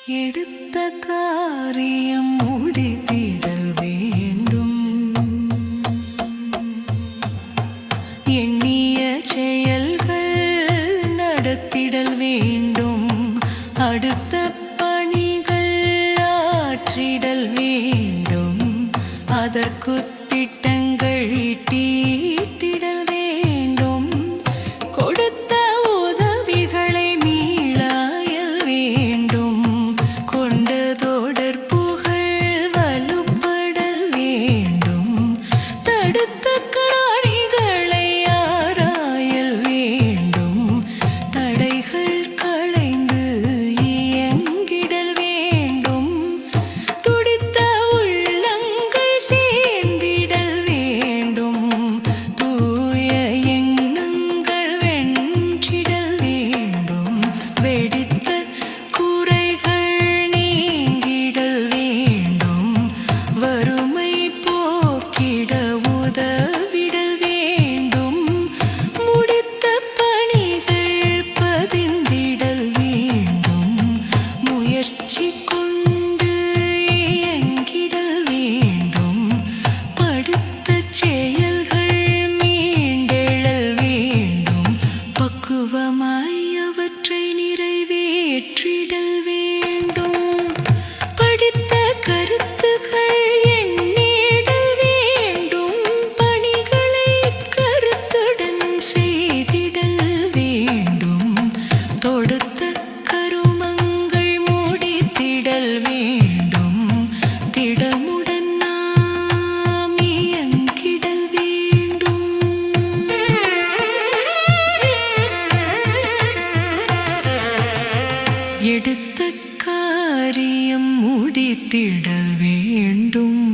எடுத்த காரியம் முடித்திடல் வேண்டும். எண்ணிய செயல்கள் நடத்திடல் வேண்டும். அடுத்த பணிகள் ஆற்றிடல் வேண்டும். அதற்கு திட்டங்கள் தீட்டிடல் வேண்டும். கொடுத்த உதவிகளை மீளாயல் வேண்டும். கொண்ட தொடர்புகள் வலுப்படல் வேண்டும். தடுத்த காணிகளை ஆராயல் வேண்டும். தடைகள் களைந்து இயங்கிடல் வேண்டும். துடித்த உள்ளங்கள் சேர்ந்திடல் வேண்டும். தூய எண்ணங்கள் வென்றிடல் வேண்டும். வெடித்த குறைகள் நீங்கிடல் வேண்டும். வறுமை போக்கிட உதவிடல் வேண்டும். முடித்த பணிகள் பதிந்திடல் வேண்டும். முயற்சி கொண்டு இயங்கிடல் வேண்டும். படுத்த செயல்கள் மீண்டெழல் வேண்டும். பக்குவமாய் அவற்றை நிறைவேற்றிடல் வேண்டும். படித்த கருத்துகள் எண்ணிடல் வேண்டும். பணிகளை கருத்துடன் செய்திடல் வேண்டும். தொடுத்த கருமங்கள் முடித்திடல் வேண்டும். திடமுடன் நாம் இயங்கிடல் வேண்டும். எடுத்த காரியம் முடித்திடல் வேண்டும்.